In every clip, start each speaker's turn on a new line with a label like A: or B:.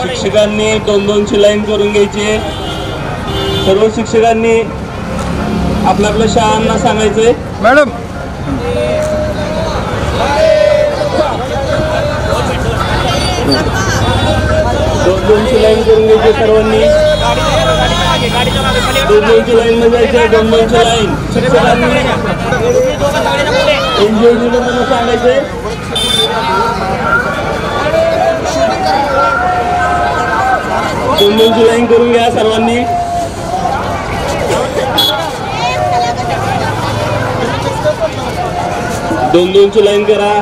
A: शिक्षकांनी 2-2ची लाईन करून घ्यायची. सर्व शिक्षकांनी आपल्या शाळांना सांगायचंय.
B: मॅडम
A: 2-2ची लाईन करून घ्यायची सर्वांनी. 2-2ची लाईन मध्ये जायचं. 2-2ची लाईन शिक्षकांनी इंडिव्हिज्युअल सांगायचंय. 2-2ची लाईन करून घ्या सर्वांनी. दोन 2ची लाईन करा.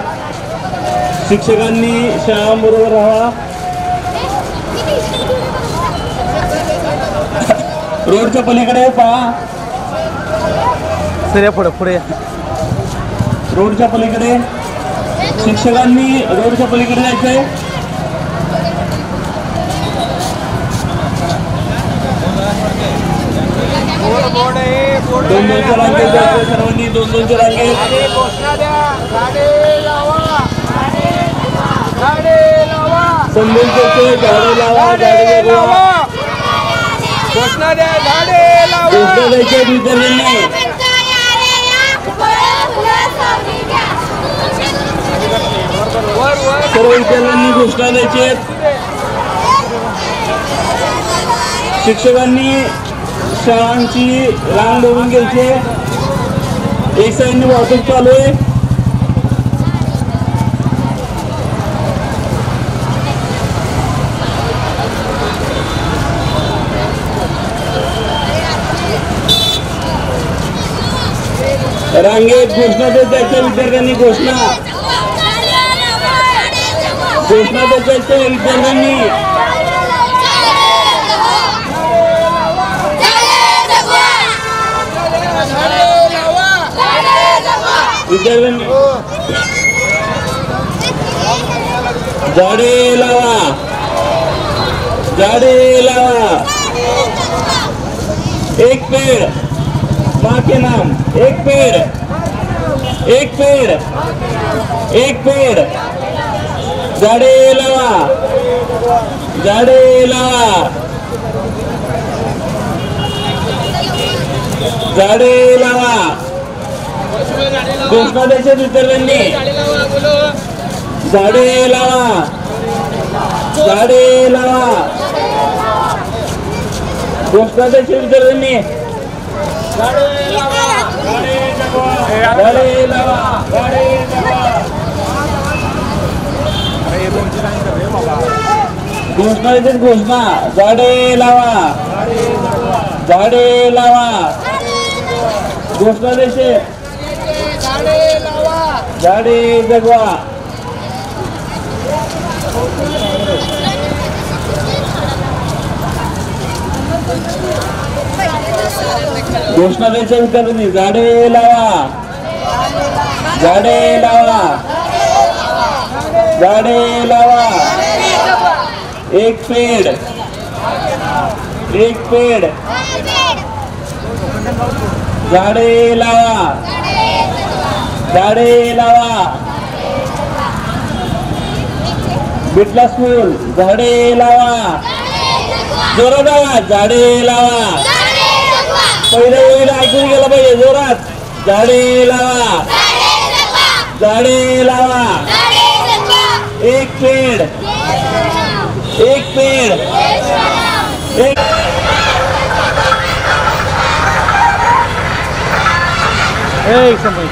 A: शिक्षकांनी शाळांबरोबर राहा. रोडच्या पलीकडे पहा.
B: सर पुढे पुढे
A: रोडच्या पलीकडे शिक्षकांनी रोडच्या पलीकडे जायचंय. दोन 2च्या रांगेत जायचंय सर्वांनी. 2-2च्या रांगेत. संदेश झाडे लावा, झाडे जगवा.
B: घोषणा द्या, झाडे लावा.
A: घोषणा द्यायच्या विद्यार्थ्यांनी. सर्व विद्यार्थ्यांनी घोषणा द्यायची. शिक्षकांनी शाळांची रांग धरून घ्यायची. एक साईडने वाहतूक चालू आहे. रांगेत घोषणा देत जायच्या विद्यार्थ्यांनी. घोषणा देत जायच्या विद्यार्थ्यांनी. विद्यार्थ्यांनी झाडे लावा, झाडे लावा. एक पेड़ माँ के नाम. एक पेड़, एक पेड़, एक पेड़. झाडे लावा, झाडे लावा, झाडे लावा. घोषणा द्यायच्या विद्यार्थ्यांनी. झाडे लावा, झाडे लावा. घोषणा द्यायच्या विद्यार्थ्यांनी. झाडे लावा, झाडे जगवा, झाडे लावा, झाडे जगवा. घोषणा द्यायची. घोषणा झाडे लावा, झाडे लावा. घोषणा द्यायची. झाडे जगवा. घोषणा द्यायच्या विद्यार्थ्यांनी. झाडे लावा, झाडे लावा, झाडे लावा. एक पेड़, एक पेड़. झाडे लावा, झाडे लावा. बिटला स्कूल. झाडे लावा. जोरात आवाज. झाडे लावा. पहिल्या वेळेला ऐकून गेलं पाहिजे जोरात. झाडे लावा, झाडे लावा. एक पेड़, एक पेड़, एक.
B: एक समय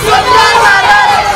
C: सुंदर भारत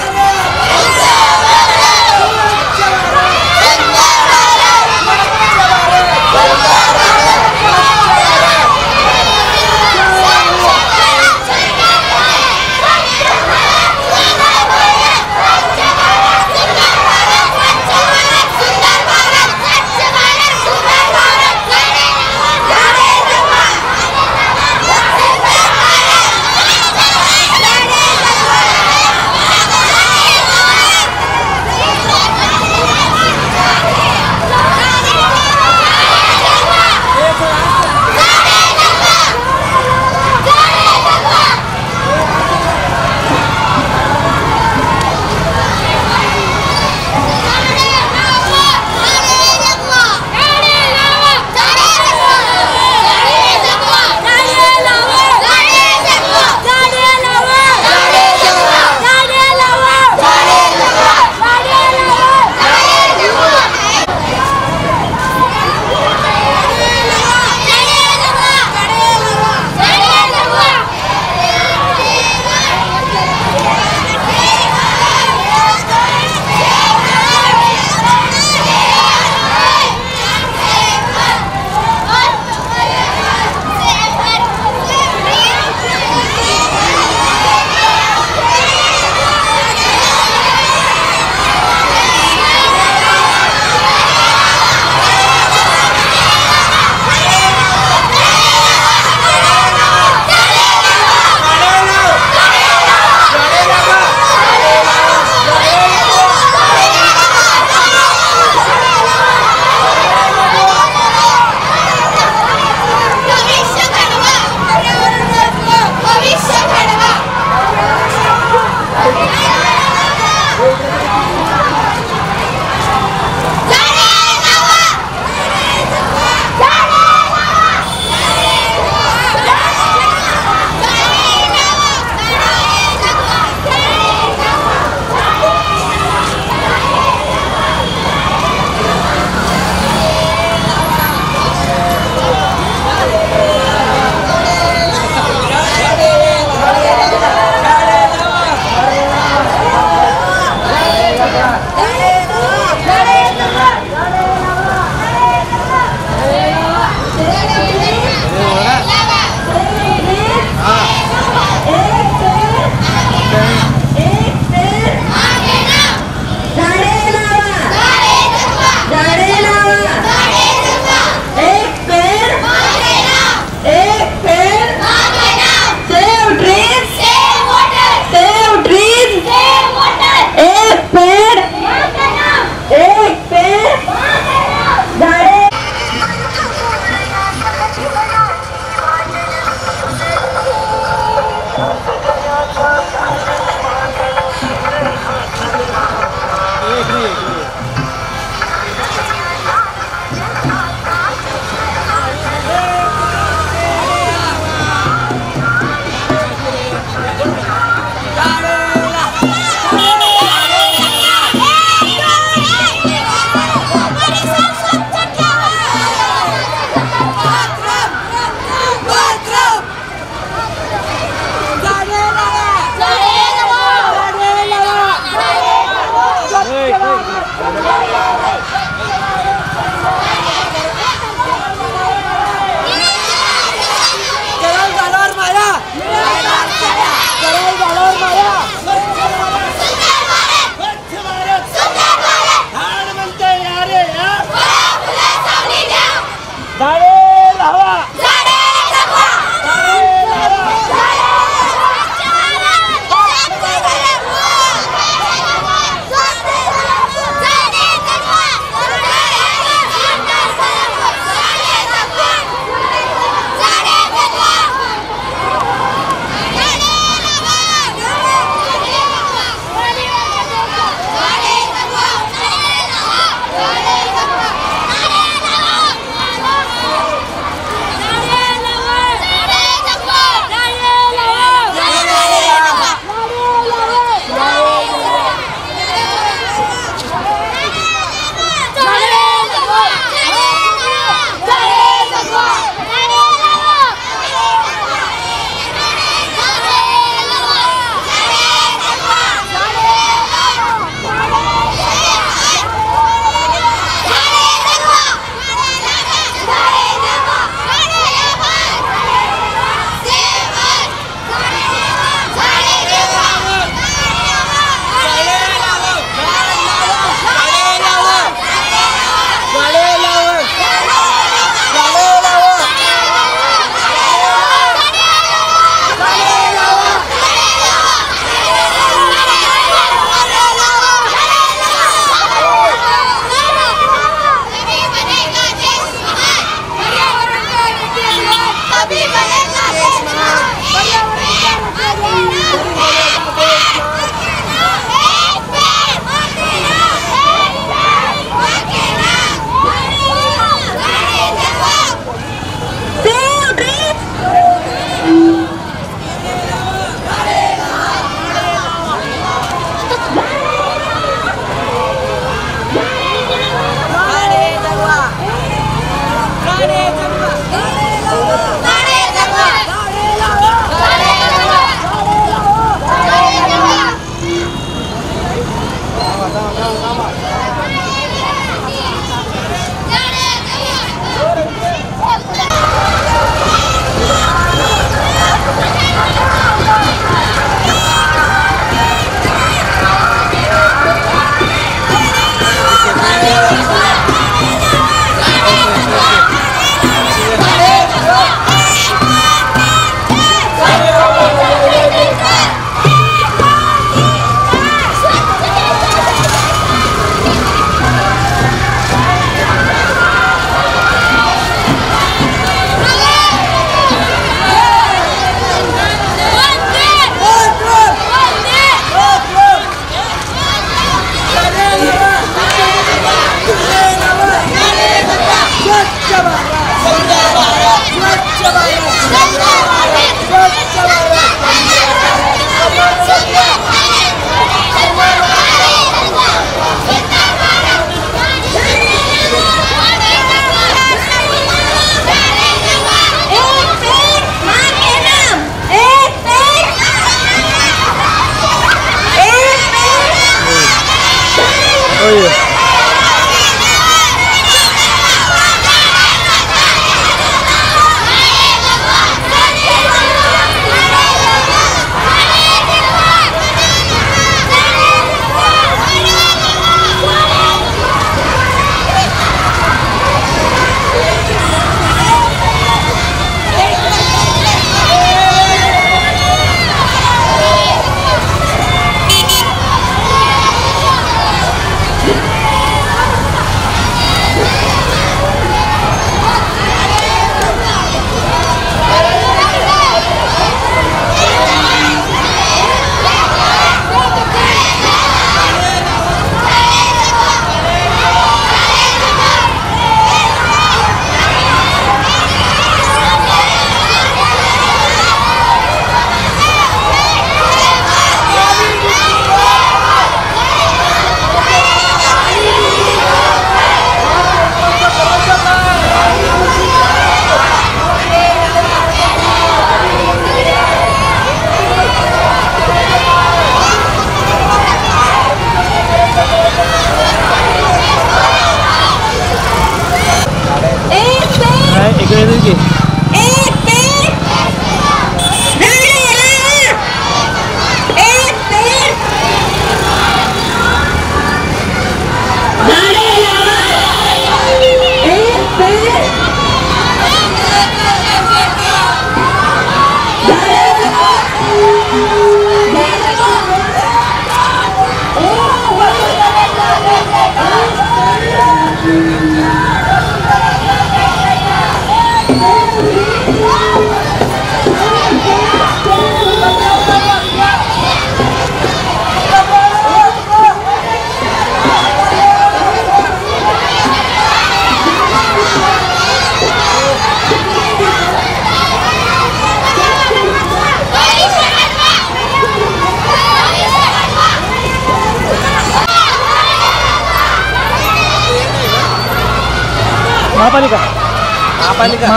B: iya.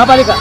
B: महापालिका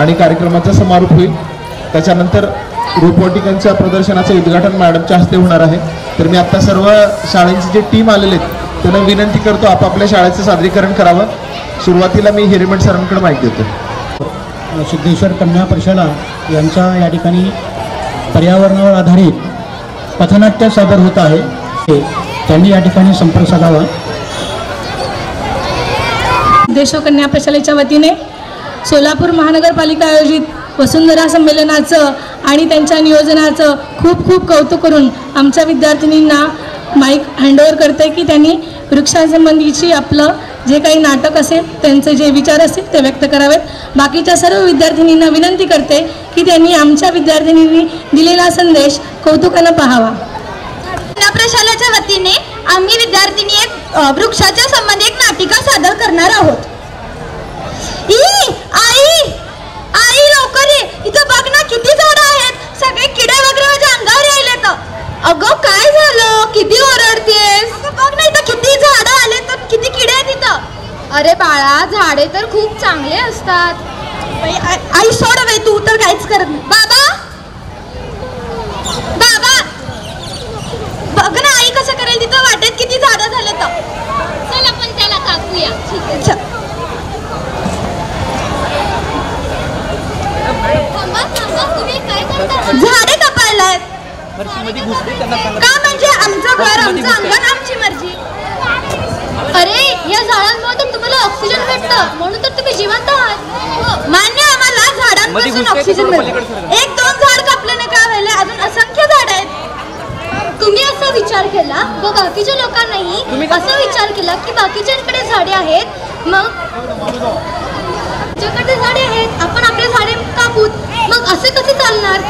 C: आणि कार्यक्रमाचा समारोप होईल. त्याच्यानंतर रोबोटिकांच्या प्रदर्शनाचं उद्घाटन मॅडमच्या हस्ते होणार आहे. तर मी आता सर्व शाळेंची जे टीम आलेले आहेत त्यांना विनंती करतो आपापल्या शाळेचं सादरीकरण करावं. सुरुवातीला मी हिरेमठ सरांकडे माहिती देतो.
D: सिद्धेश्वर कन्या प्रशाला यांच्या या ठिकाणी पर्यावरणावर आधारित पथनाट्य सादर होत आहे. त्यांनी या ठिकाणी संपर्क साधावा.
E: सिद्धेश्वर कन्या प्रशालेच्या वतीने सोलापूर महानगरपालिका आयोजित वसुंधरा संमेलनाचं आणि त्यांच्या नियोजनाचं खूप खूप कौतुक करून आमच्या विद्यार्थिनींना माईक हँडओव्हर करते की त्यांनी वृक्षांसंबंधीची आपलं जे काही नाटक असेल त्यांचे जे विचार असतील ते व्यक्त करावेत. बाकीच्या सर्व विद्यार्थिनींना विनंती करते की त्यांनी आमच्या विद्यार्थिनींनी दिलेला संदेश कौतुकानं पाहावा.
F: प्रशालेच्या वतीने आम्ही विद्यार्थिनी एक वृक्षाच्या संबंधी एक नाटिका सादर करणार आहोत. आई आई लवकर ये, इथं बघ ना किती झाडं आहेत, सगळे किडे वगैरे माझ्या अंगावर यायलेत. अगं काय झालं, किती ओरडतेस? बघ ना इथं किती झाडं आले तर किती किडे आहेत इथं. अरे बाळा झाडे तर खूप चांगले असतात. आई सोड बाई, तू तर काहीच करत नाही. बाबा बाबा बघ ना आई कसं करेल, तिथं वाटेत किती झाडं झाले तर. चल आपण त्याला कापूया. ठीक आहे चल. झाडे कापायला का म्हणजे आमचं घर आमचं अंगण आमची मर्जी. अरे या झाडांमुळे तर तुम्हाला ऑक्सिजन भेटतं म्हणून तर तुम्ही जिवंत आहात. मान्य आम्हाला झाडांपासून ऑक्सिजन मिळतं. एक दोन झाड कापल्याने काय व्हायला, अजून असंख्य झाड आहेत. तुम्ही असा विचार केला व बाकीच्या लोकांनाही असा विचार केला की बाकीच्यांकडे झाडे आहेत, मग ज्याकडे झाडे आहेत आपण आपले झाडे कापूत. मग असे कसे चालणार.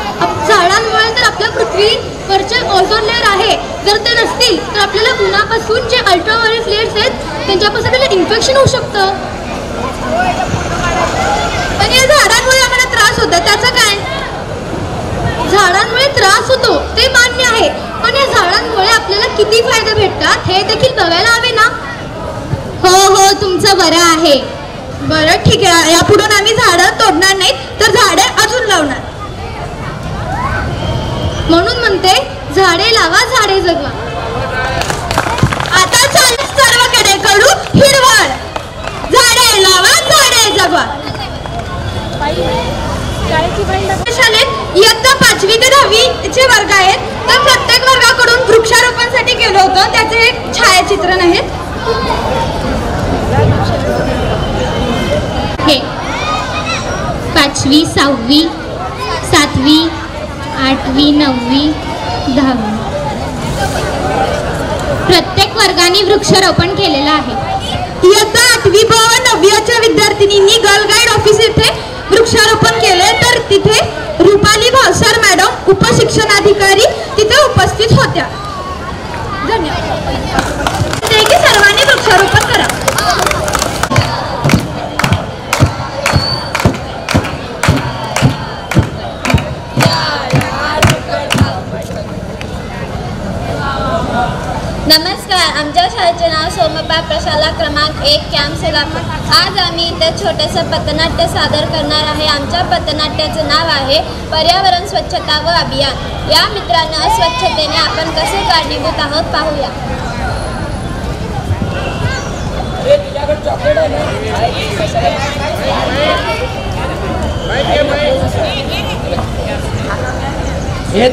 F: झाडांमुळे तर आपल्या पृथ्वीवरचे ओझोन लेअर आहे, जर ते नसतील तर आपल्याला उन्हापासून जे अल्ट्राव्हायोलेट लेअर्स आहेत त्यांच्यापासून आपल्याला इन्फेक्शन होऊ शकतं. आणि या झाडांमुळे आम्हाला त्रास होतो, त्याचं काय. झाडांमुळे त्रास होतो ते मान्य आहे, पण या झाडांमुळे आपल्याला किती फायदे भेटतात हे देखील बघायला हवे ना. हो हो तुमचं बरं आहे. बरं ठीक आहे, यापुढून आम्ही झाडं तोडणार नाहीत तर झाडे अजून लावणार. म्हणून म्हणते झाडे लावा झाडे जगवा. आता सर्वकडे करू हिरवळ. झाडे लावा झाडे जगवा. शाळेत इयत्ता 5वी ते 10वी चे वर्ग आहेत, तर प्रत्येक वर्गाकडून वृक्षारोपणसाठी गेलो होतो. त्याचे एक छायाचित्रण आहेत. हे 5वी 6वी 7वी 8वी 9वी 10वी प्रत्येक वर्गाने वृक्षारोपण केलेलं आहे. इयत्ता 8वी व 9वीच्या विद्यार्थिनींनी गर्ल गाईड ऑफिस येथे वृक्षारोपण केले, तर तिथे रुपाली भावसार मॅडम उपशिक्षणाधिकारी तिथे उपस्थित होत्या. धन्यवाद. सर्वांनी वृक्षारोपण करा.
G: नमस्कार, आमच्या शाळेचे नाव सोमप्पा प्रशाला क्रमांक 1 कॅम्प सोलापूर. आज आम्ही इथे छोटंसं पथनाट्य सादर करणार आहे. आमच्या पथनाट्याचं नाव आहे पर्यावरण स्वच्छता व अभियान. या मित्रांनो, अस्वच्छतेने आपण कसे कारणीभूत आहोत पाहूया.
H: हे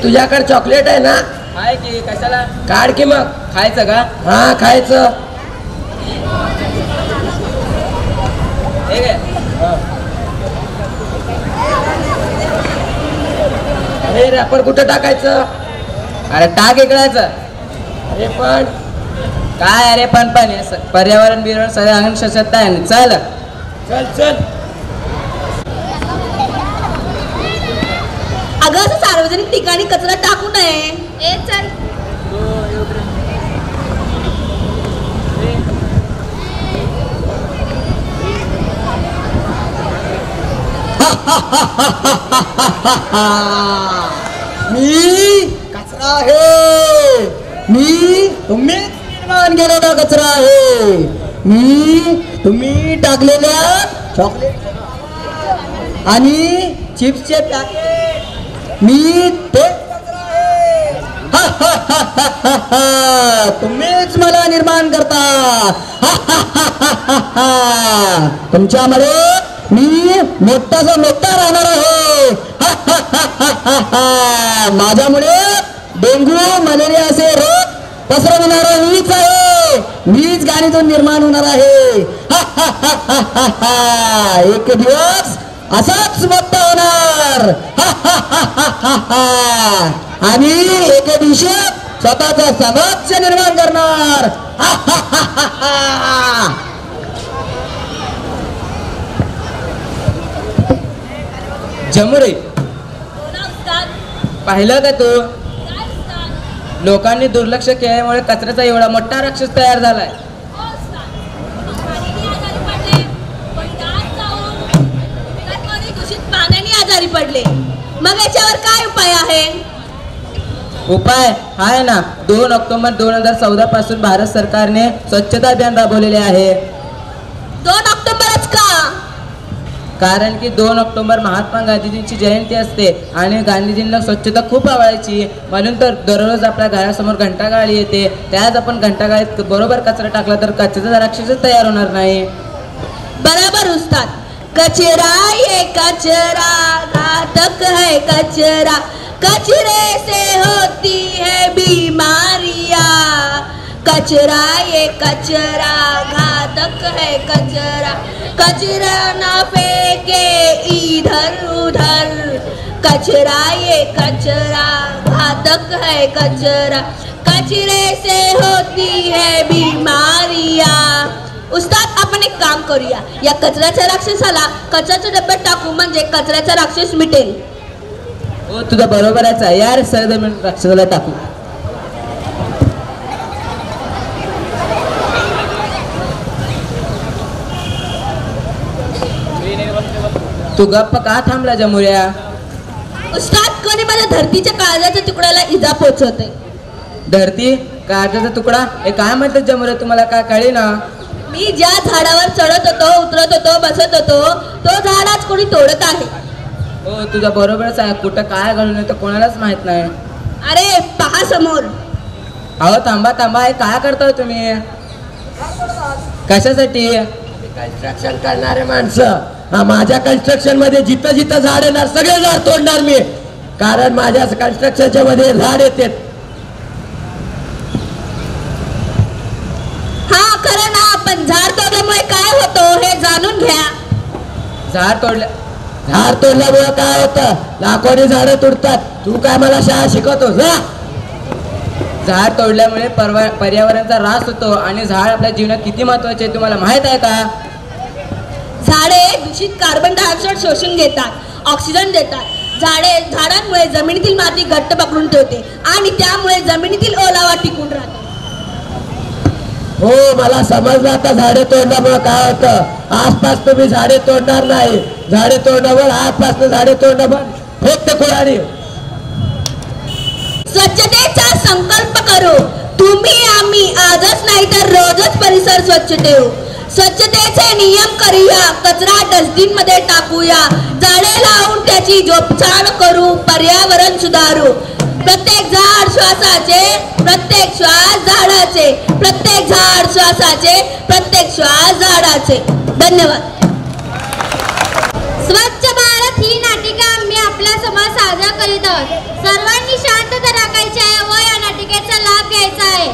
H: तुझ्याकडे चॉकलेट आहे ना.
B: आहे की कशाला.
H: काढ की मग.
B: खायचं का.
H: हा खायचं.
B: ठीक आहे.
H: अरे रॅपर कुठं टाकायचं.
B: अरे टाक इकडायचं.
H: अरे पण
B: काय अरे पण पर्यावरण बिरवण सगळं अंगण स्वच्छता आहे. चल
H: चल चल.
F: अगं असं सार्वजनिक ठिकाणी कचरा टाकू नये. ए चल.
H: मी कचरा आहे. मी तुम्ही निर्माण केलेला कचरा आहे. मी तुम्ही टाकलेल्या चॉकलेट आणि चिप्सचे पॅकेट मी ते तुम्हीच मला निर्माण करता. तुमच्यामुळे मी मोठासा मोठा राहणार आहे. माझ्यामुळे डेंग्यू मलेरिया असे रोग पसरवणारा मीच आहे. मीच गाणीतून निर्माण होणार आहे. एक दिवस असाच मोठा होणार. आणि एक दिवशी स्वतःचा समाज निर्माण करणार.
B: जमुरे पाहिलं का तू? लोकांनी दुर्लक्ष केल्यामुळे कचऱ्याचा एवढा मोठा राक्षस तयार झालाय.
F: पाण्याने आजारी पडले, मग याच्यावर काय उपाय आहे?
B: उपाय आहे ना. 2 ऑक्टोबर 2014 पासून भारत सरकारने स्वच्छता अभियान राबवलेले आहे.
F: 2 ऑक्टोबरच का?
B: कारण की 2 ऑक्टोबर महात्मा गांधीजींची जयंती असते आणि गांधीजींना स्वच्छता खूप आवडायची. म्हणून तर दररोज आपल्या घरासमोर घंटागाडी येते. त्यात आपण घंटागाडीत बरोबर कचरा टाकला तर कचऱ्याचा राक्षसच तयार होणार नाही.
F: बराबर उस्ताद. कचरा ये कचरा घातक है कचरा, कचरे से होती है बीमारियां. कचरा ये कचरा घातक है कचरा, कचरा ना फेंके इधर उधर. कचरा ये कचरा घातक है कचरा, कचरे से होती है बीमारियां. उस्ताद, आपण एक काम करूया. या कचऱ्याच्या राक्षसाला कचऱ्याच्या डब्यात टाकू, म्हणजे कचऱ्याचा राक्षस मिटेल.
B: हो, तुझा बरोबरच आहे यार. सर राक्षसाला टाकू. तू गप्प का थांबला जमुऱ्या?
F: उस्ताद, कोणी माझ्या धरतीच्या काळजाच्या तुकड्याला इजा पोहोचवते.
B: धरती कागदाचा तुकडा हे काय म्हणतात जमुऱ्या? तुम्हाला काय कळे ना?
F: मी ज्या झाडावर चढत होतो, उतरत होतो, बसत होतो, तो झाड आज कोणी तोडत आहे.
B: हो, तुझा बरोबरच आहे. कुठं काय घालून येतं कोणालाच माहित नाही.
F: अरे पहा समोर.
B: अहो थांबा थांबा, हे काय करताय तुम्ही? कशासाठी?
H: कन्स्ट्रक्शन करणारे माणसं माझ्या कन्स्ट्रक्शन मध्ये जिथं जिथं झाड येणार सगळे झाड तोडणार मी. कारण माझ्या कन्स्ट्रक्शनच्या मध्ये झाड येते.
F: हा खरं ना, पण झाड तोडल्यामुळे काय होतं हे जाणून घ्या.
B: झाड
H: तोडल्यामुळे काय होतं? लाखोनी झाडं तुडतात. तू काय मला शाळा शिकवतो?
B: झाड तोडल्यामुळे पर्यावरणाचा ऱ्हास होतो आणि झाड आपल्या जीवनात किती महत्वाचे आहे तुम्हाला माहित आहे का?
F: झाडे दूषित कार्बन डायऑक्साईड शोषून घेतात, ऑक्सिजन देतात. झाडांमुळे जमिनीतील माती घट्ट पकडून ठेवते आणि त्यामुळे जमिनीतील ओलावा टिकून राहतो.
H: हो, मला समजलं आता. झाडे तोडण्यामुळे काय होतं. आसपास तुम्ही झाडे तोडणार नाही. झाडे तोडण्यावर आसपास झाडे तोडणं पण फक्त कोणाने.
F: स्वच्छतेचा संकल्प करू. तुम्ही आम्ही आजच नाही तर रोजच परिसर स्वच्छ ठेवू. स्वच्छतेचे नियम करूया, कचरा डस्टबिन मध्ये टाकूया, झाडे लावून त्याची जोपासना करू, पर्यावरण सुधारू. प्रत्येक झाड श्वासाचे, प्रत्येक श्वास झाडाचे, प्रत्येक झाड श्वासाचे, प्रत्येक श्वास झाडाचे. धन्यवाद.
G: स्वच्छ भारत ही नाटिका आम्ही आपल्या समोर साजरा करीत आहोत. सर्वांनी शांतता राखायची आहे व या नाटिकेचा लाभ घ्यायचा आहे.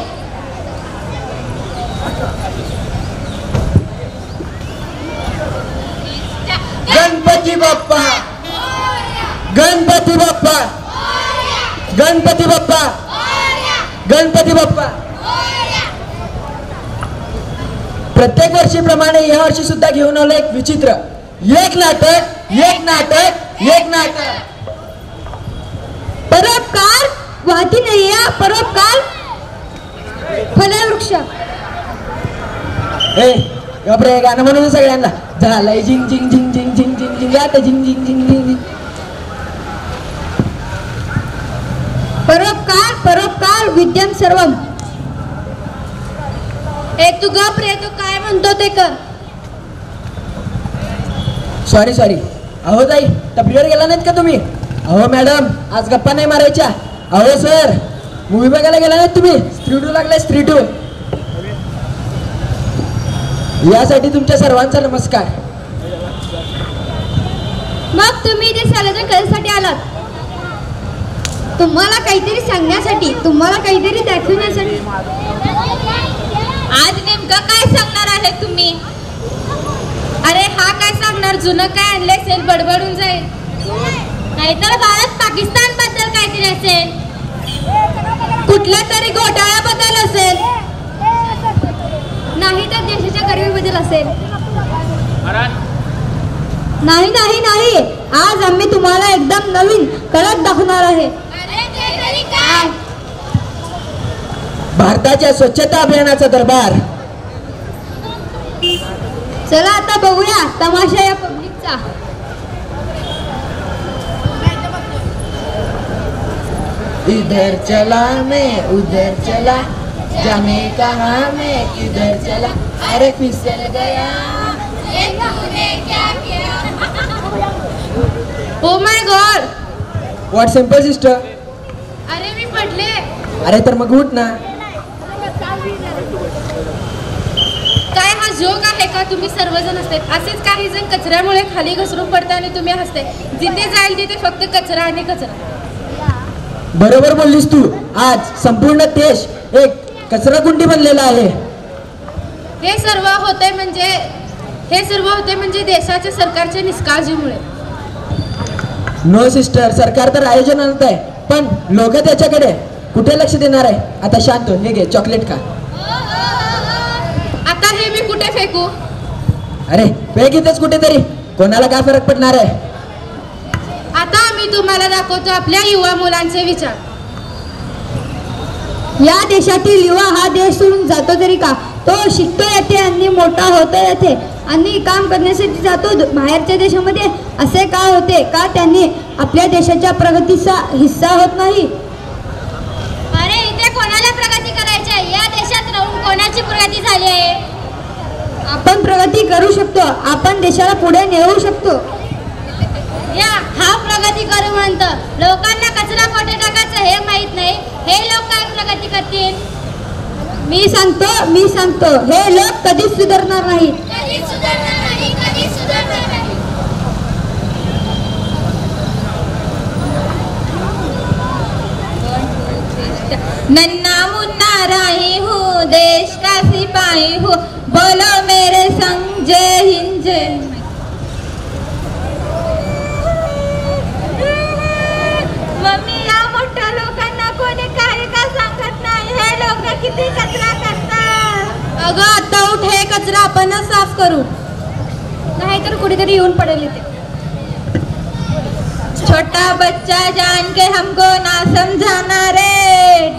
H: गणपती बाप्पा, गणपती बाप्पा, गणपती बाप्पा, गणपती बाप्पा. प्रत्येक वर्षीप्रमाणे या वर्षी सुद्धा घेऊन आलो एक विचित्र. एक नाटक, एक नाटक, एक नाटक.
F: परोपकार वाहती नय्या, परोपकार फलवृक्ष.
H: हे गबरे गाणं म्हणून सगळ्यांना झालंय झिंग झिंग झिंग झिंग झिंग झिंग झिंग आता झिंग झिंग झिंग झिंग झिंग.
F: परोपकार परोपकार विद्यम सर्वम. ए तू गप रे, तो काय म्हणतो ते कर.
H: सॉरी अहो ताई, टपरीवर गेला नाहीत का तुम्ही? अहो मॅडम, आज गप्पा नाही मारायच्या. अहो सर, मूवी बघायला गेला नाहीत तुम्ही? स्त्री 2 लागलाय, स्त्री 2. यासाठी तुमच्या सर्वांचा नमस्कार.
F: मग तुम्ही इथे सर्वजण कशासाठी आलात? तुम्हाला काहीतरी सांगण्यासाठी, तुम्हाला काहीतरी दाखवण्यासाठी.
G: आज नेमकं काय सांगणार आहे तुम्ही?
F: अरे हा काय सांगणार, जुनं काय आणले असेल, बडबडून जाईल.
G: नाहीतर भारत पाकिस्तान बद्दल काहीतरी असेल,
F: कुठल्या तरी घोटाळ्याबद्दल असेल, नाही तर देशाच्या गरिबीबद्दल असेल. नाही नाही नाही, आज आम्ही तुम्हाला एकदम नवीन कडक दाखवणार आहे.
G: अरे ते तरी काय?
H: भारताच्या स्वच्छता अभियानाचा दरबार.
F: चला आता बघूया तमाशा या पब्लिकचा.
H: इधर चला मैं उधर चला, जाने कहाँ मैं किधर चला, अरे फिसल गया.
G: ये तूने क्या किया?
F: Oh my god,
H: what simple sister.
F: अरे मी पडले.
H: अरे तर मग उठ ना.
F: काय हा जोक आहे का? तुम्ही सर्वजण असतात असेच काही जण कचऱ्यामुळे खाली घसरून पडतात आणि तुम्ही हसते. जिथे जाईल तिथे फक्त कचरा आणि कचरा.
H: बरोबर बोललीस तू. आज संपूर्ण देश एक कचरा कुंडी बनलेला आहे.
F: हे सर्व होते म्हणजे देशाच्या सरकारच्या निष्काळजीमुळे.
H: नो सिस्टर, सरकार तर आयोजन आणत आहे, पण लोक त्याच्याकडे कुठे लक्ष देणार आहे? आता शांत हो, हे घे चॉकलेट खा.
F: आता हे मी कुठे फेकू?
H: अरे फेक इथेच कुठेतरी, कोणाला काय फरक पडणार आहे?
F: आता मी तुम्हाला दाखवतो आपल्या युवा मुलांचे विचार. या देशातील युवा हा देश सोडून जातो तरी का? तो शिकतो येथे आणि मोठा होतो येथे आणि काम करण्यासाठी जातो बाहेरच्या देशामध्ये. असे का होते? का त्यांनी आपल्या देशाच्या प्रगतीचा हिस्सा होत नाही?
G: अरे इथे कोणाला प्रगती करायची आहे? या देशात राहून कोणाची प्रगती झाली आहे?
F: आपण प्रगती करू शकतो, आपण देशाला पुढे नेऊ शकतो.
G: या हा प्रगती करू म्हणतो. लोकांना कचरा कोठे टाकायचं हे माहित नाही. हे लोक काय प्रगती करतील?
F: मी सांगतो हे लोक कधीच सुधारणार नाहीत.
G: कधीच सुधारणार नाही, कधीच सुधारणार नाही. नन्ना मुन्ना राही हूँ, देश का सिपाही हूँ, बोलो मेरे संग जय हिंद जय हिंद. मम्मी, या मोठ्या लोकांना कोणी काही का सांगत नाही? हे लोक किती कचरा करतात.
F: अगं आता उठ, हे कचरा आपणच साफ करू, नाहीतर कुठेतरी येऊन पडेल इथे.
G: छोटा बच्चा जान के हमको ना समझाना रे.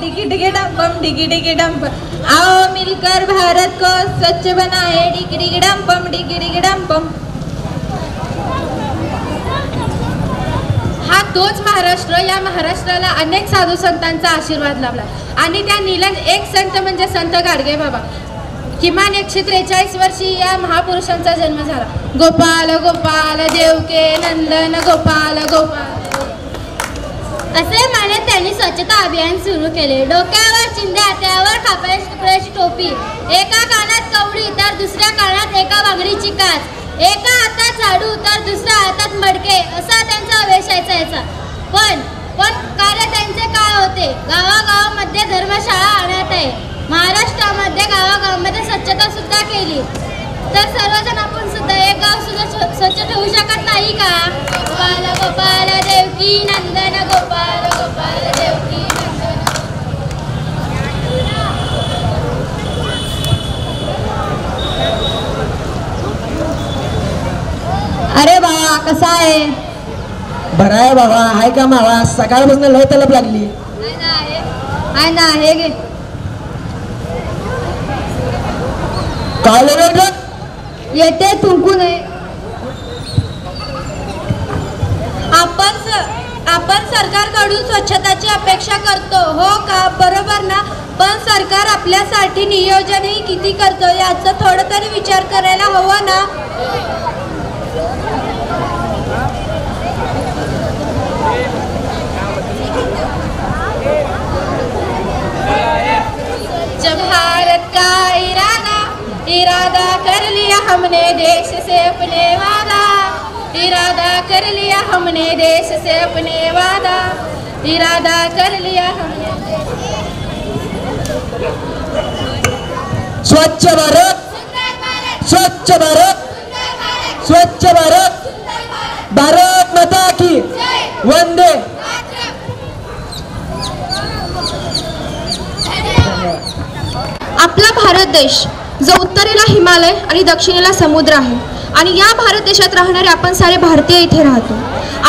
G: डिगी डिगी डम्पम, डिगी डिगी डम्पम. आओ मिलकर भारत को स्वच्छ बनाए. डिगी डिगी डम्पम, डिगी डिगी डम्पम.
F: हा तोच महाराष्ट्र. या महाराष्ट्राला अनेक साधू संतांचा आशीर्वाद लाभला आणि त्या नीलन एक संत म्हणजे संत गाडगे बाबा. किमान 143 वर्षी या महापुरुषांचा जन्म झाला. गोपाल गोपाल देवके नंदन गोपाल गोपाल
G: असे म्हणत त्यांनी स्वच्छता अभियान सुरू केले. डोक्यावर चिंध्या, त्यावर खापऱ्याची टोपी, एका कानात कवडी तर दुसऱ्या कानात एका बांगडीची काच, एका हातात झाडू तर दुसऱ्या हातात मडके, असा त्यांचा वेश असायचा. पण कार्य त्यांचे काय होते? गावागावामध्ये धर्मशाळा आणत आहे. महाराष्ट्रामध्ये गावागावामध्ये स्वच्छता सुद्धा केली. तर सर्वजण आपण सुद्धा एक गाव सुद्धा स्वच्छ ठेवू शकत नाही का? गोपाल गोपाल देवकी नंदन गोपाल गोपाल देवकी नंदन.
F: अरे बाबा कसा आहे?
H: बरा आहे बाबा. आहे का मावा? सकाळपासून लय तलप लागली.
F: आहे ना, हे घे.
H: काय लागलं?
F: येते थुंकू नये.
G: आपण सरकारकडून स्वच्छताची अपेक्षा करतो, हो का? बरोबर ना? पण सरकार आपल्यासाठी नियोजनही किती करतो याचा थोडं तरी विचार करायला हवा ना. हमने देश से अपने वादा, इरादा कर लिया हमने देश से अपने वादा, इरादा कर लिया हमने।
H: स्वच्छ भारत, स्वच्छ भारत, स्वच्छ भारत, भारत माता की वंदे।
F: आपला भारत देश जो उत्तरेला हिमालय आणि दक्षिणेला समुद्र आहे आणि या भारत देशात राहणारे आपण सारे भारतीय इथे राहतो।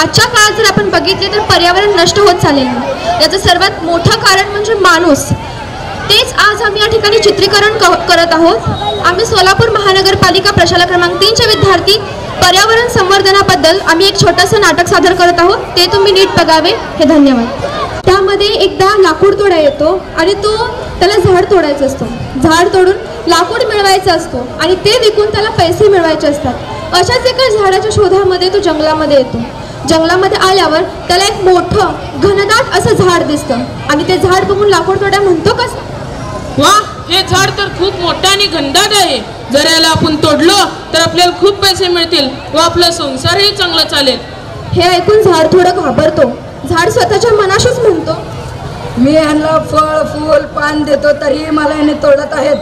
F: आजच्या काळात जर आपण बघितले तर पर्यावरण नष्ट होत चाललेले आहे। याचं सर्वात मोठं कारण म्हणजे माणूस। तेच आज आम्ही या ठिकाणी चित्रीकरण करत आहोत। आम्ही सोलापूर महानगरपालिका प्रशाला क्रमांक 3 चे विद्यार्थी पर्यावरण संवर्धनाबद्दल आम्ही एक छोटंसं नाटक सादर करत आहोत। ते तुम्ही नीट बघावे। हे धन्यवाद। त्यामध्ये एकदा लाकूड तोडा येतो आणि त्याला झाड तोडायचं असतं। झाड तोडून लाकूड मिळवायचा असतो आणि ते विकून त्याला पैसे मिळवायचे असतात। अशाच एका झाडाच्या शोधामध्ये तो जंगलामध्ये येतो। जंगलामध्ये आल्यावर त्याला एक मोठं घनदाट असं झाड दिसतं आणि ते झाड बघून लाकूड तोडा म्हणतो कसं,
I: वा, हे झाड तर खूप मोठं आणि घनदाट आहे। जर याला आपण तोडलो तर आपल्याला खूप पैसे मिळतील व आपला संसारही चांगला चालेल।
F: हे ऐकून झाड थोडं घाबरतो। झाड स्वतःच्या मनाशीच म्हणतो,
J: मी यांना फळ फूल पान देतो तरी मला याने तोडत आहेत।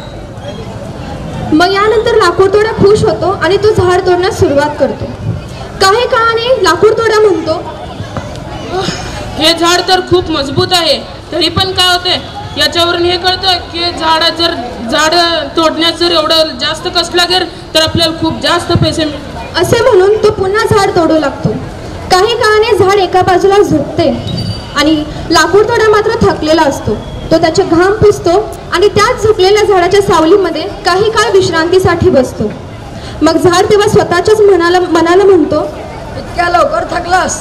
F: मग यानंतर लाकूड तोडा खुश होतो आणि तो झाड तोडण्यास सुरुवात करतो। काही काळाने लाकूड तोडा म्हणतो,
I: हे झाड तर खूप मजबूत आहे, तरी पण काय होते याच्यावरून हे कळतं की झाड तोडण्यात जर एवढं जास्त कष्ट लागेल तर आपल्याला खूप जास्त पैसे मिळतील।
F: असे म्हणून तो पुन्हा झाड तोडू लागतो। काही काळाने झाड एका बाजूला झुकते आणि लाकूड तोडा मात्र थकलेला असतो। तो त्याचे घाम पुसतो आणि त्याच झुकलेल्या झाडाच्या सावलीमध्ये काही काळ विश्रांतीसाठी बसतो। मग झाड तेव्हा स्वतःच्याच मनाला म्हणतो,
J: इतक्या लवकर थकलास।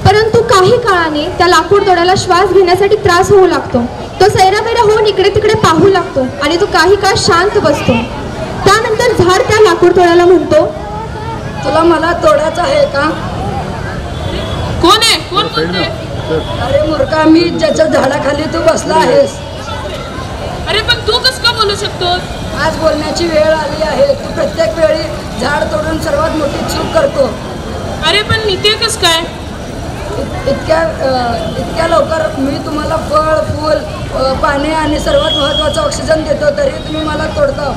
F: परंतु काही काळाने त्या लाकूड तोड्याला श्वास घेण्यासाठी त्रास होऊ लागतो। तो सैरावैरा होऊन इकडे तिकडे पाहू लागतो आणि तो काही काळ शांत बसतो। त्यानंतर झाड त्या लाकूड तोड्याला म्हणतो,
J: तुला मला तोडायचं आहे का?
I: कोण आहे? कोण बोलते?
J: अरे मूर्खा, मी ज्याच्या झाडाखाली तू बसला आहेस।
I: अरे पण तू कसं का बोलू शकतो?
J: आज बोलण्याची वेळ आली आहे। तू प्रत्येक वेळी झाड तोडून सर्वात मोठी चूक करतो।
I: अरे पण मी ते कसं काय?
J: इतक्या लवकर मी तुम्हाला फळ फूल पाने आणि सर्वात महत्त्वाचं ऑक्सिजन देतो तरी तुम्ही मला तोडता।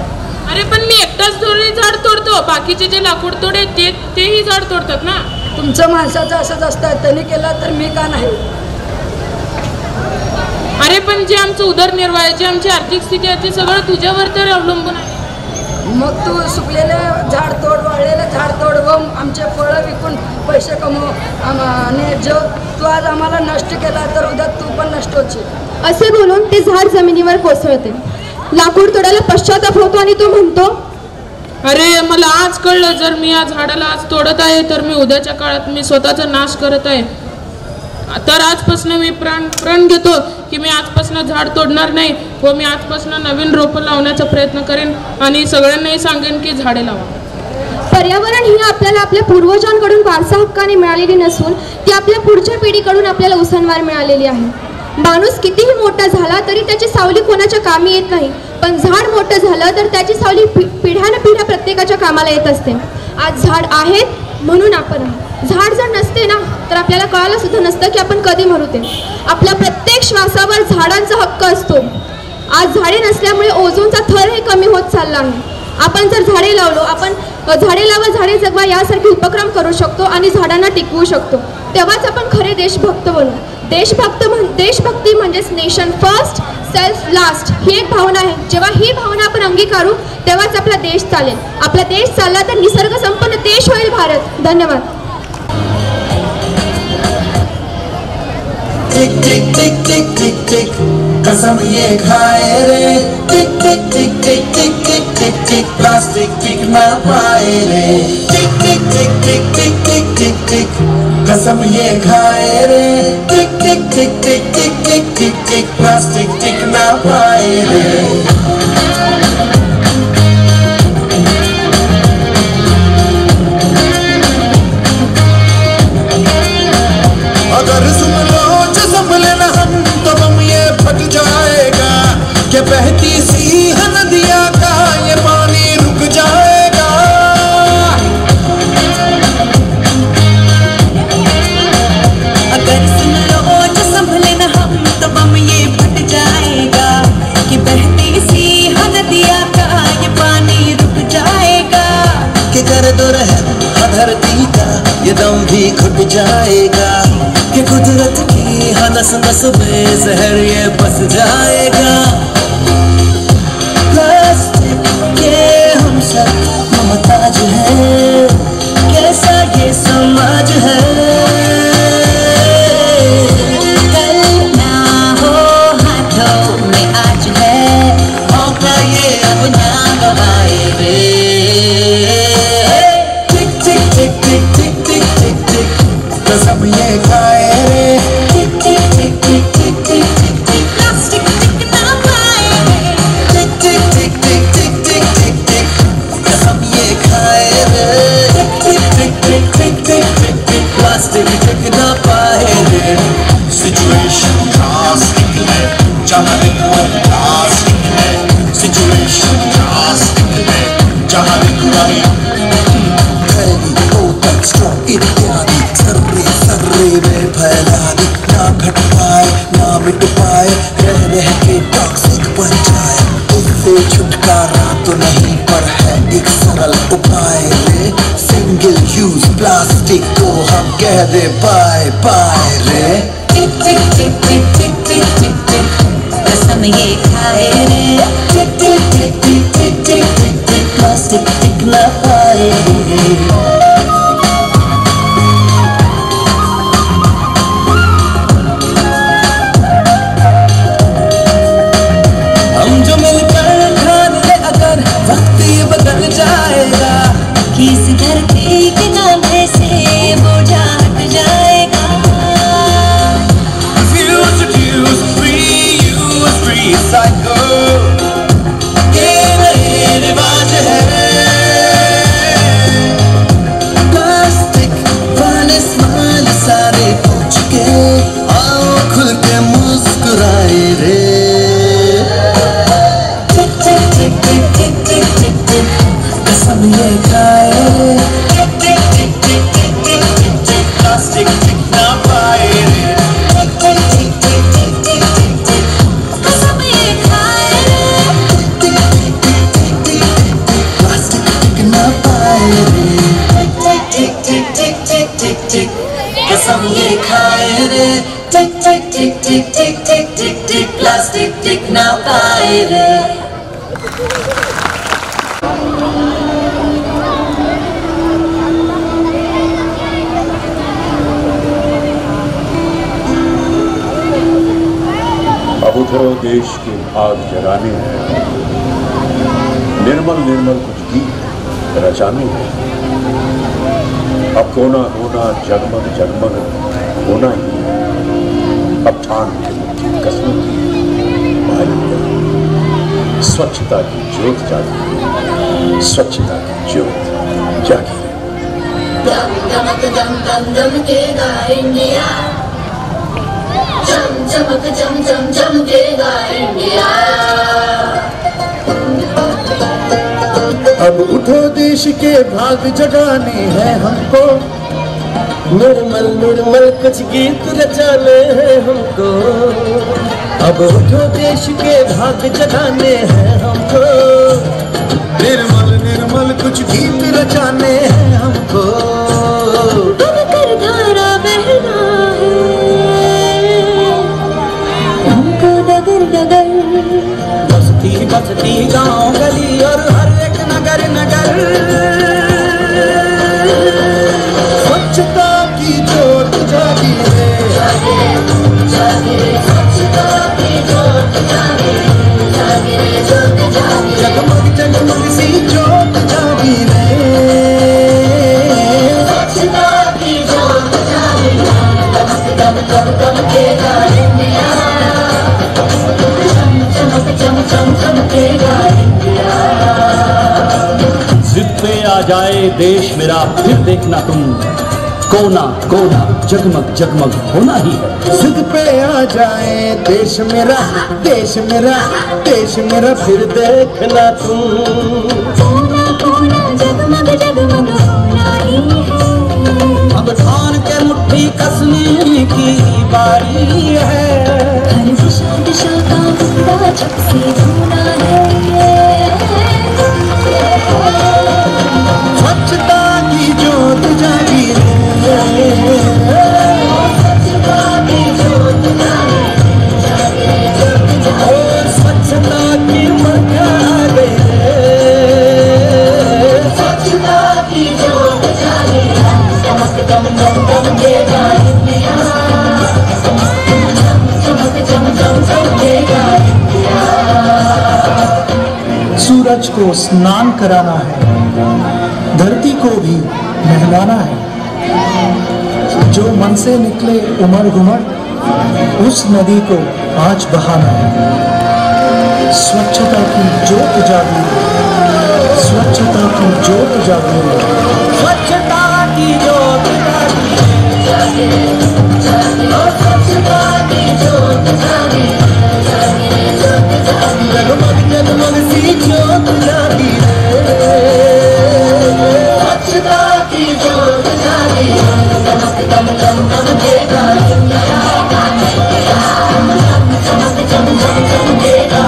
I: अरे पण मी एकटाच थोडी झाड तोडतो, बाकीचे जे लाकूड तोडे तेही झाड तोडतात ना।
J: तुमचं माणसाचं असंच असतं, त्यांनी केलं तर मी का नाही?
I: अरे पण जे आमचं उदरनिर्वाह आहे, जे आमची आर्थिक स्थिती आहे ते सगळं तुझ्यावर तर अवलंबून आहे।
J: मग तू सुकलेले झाड तोड, वाळलेले झाड तोड व आमचे फळं विकून पैसे कमव आणि जो तू आज आम्हाला नष्ट केला तर उद्या तू पण नष्ट होशील।
F: असे बोलून ते झाड जमिनीवर कोसळते। लाकूड तोडायला पश्चाताप होतो आणि तो म्हणतो,
I: अरे मला आज कळलं, जर मी या झाडाला आज तोडत आहे तर मी उद्याच्या काळात मी स्वतःचा नाश करत आहे। तर आजपासून मी प्रण घेतो की मी आजपासून झाड तोडणार नाही व मी आजपासून नवीन रोपं लावण्याचा प्रयत्न करेन आणि सगळ्यांनाही सांगेन की झाडे लावा।
F: पर्यावरण ही आपल्याला आपल्या पूर्वजांकडून वारसा हक्काने मिळालेली नसून ती आपल्या पुढच्या पिढीकडून आपल्याला उसनवार मिळालेली आहे। माणूस कितीही मोठा झाला तरी त्याची सावली कोणाच्या कामी येत नाही, पण झाड मोठं झालं तर त्याची सावली पिढ्यानपिढ्या प्रत्येकाच्या कामाला येत असते। आज झाड आहेत म्हणून आपण आहोत। झाड जर नसते ना तर आपल्याला कळायला सुद्धा नसतं की आपण कधी मरू ते। आपल्या प्रत्येक श्वासावर झाडांचा हक्क असतो। आज झाडे नसल्यामुळे ओझोनचा थरही कमी होत चालला आहे। आपण जर झाडे लावलो, आपण झाडे लावा झाडे जगवा यासारखे उपक्रम करू शकतो आणि झाडांना टिकवू शकतो। तेव्हाच आपण खरे देशभक्त बनू। देशभक्ती म्हणजेच नेशन फर्स्ट सेल्फ लास्ट ही एक भावना आहे। जेव्हा ही भावना आपण अंगीकारू तेव्हाच आपला देश चालेल। आपला देश चालला तर निसर्ग संपन्न देश होईल भारत। धन्यवाद।
K: टिक टिक टिक टिक टिक टिक कसम ये खाए रे। टिक टिक टिक टिक टिक टिक टिक टिक प्लास्टिक टिक ना पाए रे। टिक टिक टिक टिक टिक टिक टिक टिक कसम ये खाए रे। टिक टिक टिक टिक टिक टिक टिक टिक प्लास्टिक टिक ना पाए रे। अगर सुन लो जो संभले ना हम तो बम ये फट जाएगा। क्या बहती सी है नदियाँ का ये पानी रुक जाएगा। पाएगा कि कुदरत की हर नस नस में जहर ये बस जाएगा। प्लास्टिक के हम सब मोहताज हैं, कैसा ये समाज है। कल ना हो हाथों में आज है, मौका ये अब ना गवाए रे। टिक टिक टिक टिक टिक टिक टिक टिक कसम ये खाए रे। टिक टिक टिक टिक टिक टिक टिक टिक प्लास्टिक टिक ना पाए रे। टिक टिक टिक टिक टिक टिक टिक टिक कसम ये खाए रे। टिक टिक टिक टिक टिक टिक टिक प्लास्टिक टिक ना पाए रे। सिचुएशन ड्रास्टिक है, जहाँ देखो प्लास्टिक है। सिचुएशन ड्रास्टिक है, जहाँ देखो इत्यादि सर्रे सर्रे में फैला दी। ना घट पाए ना मिट पाए, रह रह के टॉक्सिक बन जाए। इससे छुटकारा तो नहीं पर है एक सरल उपाय रे। सिंगल यूज प्लास्टिक को हम कह दे बाय बाय रे। टिक टिक टिक टिक टिक टिक टिक टिक कसम ये खाए रे। टिक टिक टिक टिक टिक टिक टिक टिक प्लास्टिक टिक ना पाए रे। वक्त ये बदल जाएगा, किस धरती के नाम से बोझा हट जाएगा। Refuse to use, reuse, recycle, ये नए रिवाज है। प्लास्टिक वाले स्माइल सारे पूछ के आओ खुल के मुस्कुराए रे। कसम ये खाए टिक टिक टिक टिक टिक टिक टिक टिक प्लास्टिक टिक ना पाए रे। टिक टिक टिक टिक टिक टिक टिक कसम ये खाए टिक टिक टिक टिक टिक टिक प्लास्टिक टिक ना पाए रे। टिक टिक टिक टिक टिक टिक कसम ये खाए रे। टिक टिक टिक टिक टिक टिक टिक टिक प्लास्टिक टिक ना पाए रे।
L: अब उठो देश के भाग जगाने हैं, निर्मल निर्मल कुछ गीत रचाने हैं। अब कोना कोना जगमग जगमग होना ही है। अब ठान के मुट्ठी कसम की भारी है। स्वच्छता की ज्योत जागी, स्वच्छता की ज्योत जागी।
K: दम दमक दम दम दमकेगा इंडिया, जम चमक जम जम चमकेगा इंडिया।
C: अब उठो देश के भाग जगाने हैं हमको, निर्मल निर्मल कुछ गीत रचाने हैं हमको। अब उठो देश के भाग जगाने हैं हमको, निर्मल निर्मल कुछ गीत रचाने हैं हमको।
K: बनकर धारा बहना है हमको डगर डगर,
D: बस्ती बस्ती गांव गली और हर एक नगर नगर
C: स्वच्छता की ज्योत जागी रे।
K: स्वच्छता की ज्योत जागे, जागे रे ज्योत जागे।
C: जगमग जगमग सी ज्योत जागी रे।
K: स्वच्छता की ज्योत जागे, दम दम दमकेगा इंडिया, चमक चम चम चमकेगा इंडिया।
D: जिद पे आ जाए देश मेरा फिर देखना तुम, कोना कोना जगमग जगमग होना ही है।
C: जिद पे आ जाए देश मेरा, देश मेरा, देश मेरा फिर देखना तुम।
K: कोना कोना जगमग जगमग होना ही है।
D: अब ठान के मुट्ठी कसने की बारी है।
K: हर दिशा दिशा का कूड़ा छत से धोना है।
C: स्वच्छता की ज्योत जागी रे।
D: स्नान कराना है, धरती को भी नहलाना है। जो मन से निकले उमड़ घुमड़, उस नदी को आज बहाना है। स्वच्छता की जोत जागी, स्वच्छता की जोत जागी, स्वच्छता की जोत जागी, स्वच्छता की जोत जागी, जगमग जगमग सी जोत जागी, स्वच्छता की जोत जागी, चमक चम चम चमकेगा दुनिया, चमक चम चम चमकेगा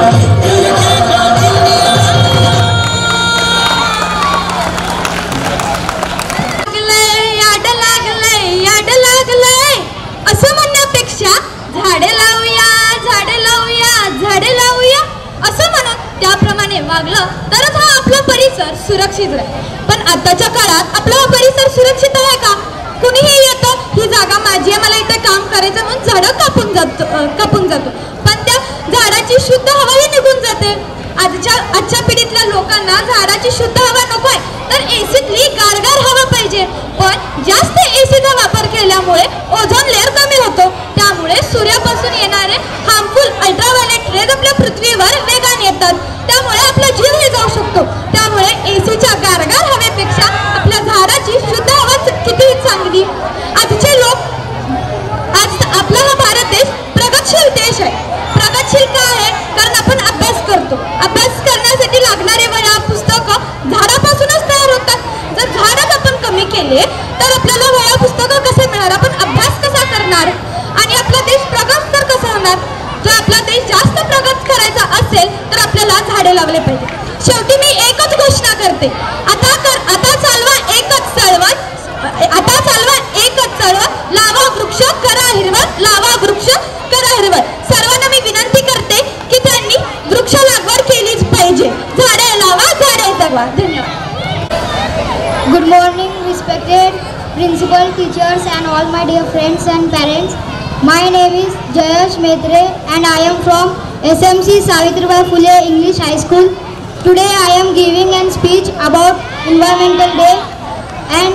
F: असं म्हणण्यापेक्षा झाडे लावूया झाडे लावूया असं म्हणून त्याप्रमाणे वागलं तरच हा आपला परिसर सुरक्षित राहील। पण आताच्या काळात आपला हा परिसर सुरक्षित आहे का? कुणीही येतं, ही जागा माझी आहे, मला इथे काम करायचं म्हणून झाडं कापून जातो पण त्या झाडाची शुद्ध हवाही निघून जाते। आजच्या पिढीतल्या लोकांना झाडाची शुद्ध हवा नको आहे, तर एसीतली गारगार हवा पाहिजे। पण जास्त एसीचा वापर केल्यामुळे ओझोन लेअर कमी होतो, त्यामुळे सूर्यापासून येणारे हार्मफुल अल्ट्राव्हायलेट रेज आपल्या पृथ्वीवर वेगाने येतात, त्यामुळे आपला जीवही जाऊ शकतो। त्यामुळे एसीच्या गारगार हवेपेक्षा आपल्या झाडाची शुद्ध हवा किती चांगली। आजचे लोक, आज आपला हा भारत देश प्रगतशील देश आहे। प्रगतशील का आहे? कारण आपण अभ्यास करतो। अभ्यास करण्यासाठी लागणारे वह्या पुस्तकं झाडापासूनच तयार होतात। जर झाडच आपण कमी केले तर आपल्याला वह्या पुस्तकं कसे मिळणार? आपण अभ्यास कसा करणार? आणि आपला देश प्रगत तर कसा होणार? जर आपला देश जास्त प्रगत करायचा असेल तर आपल्याला झाडे लावले पाहिजे। शेवटी मी एकच घोषणा करते, आता चालवा एकच चळवळ, लावा वृक्ष करा हिरवळ, लावा वृक्ष करा हिरवळ। सर्वांना मी विनंती करते की त्यांनी वृक्ष लागवड केलीच पाहिजे। झाडे लावा, झाडे जगवा। धन्यवाद।
M: Good morning, respected principal, teachers and all my dear friends and parents. My name is Jayesh Maitre and I am from SMC Savitribai Phule English High School. Today I am giving a speech about Environmental Day and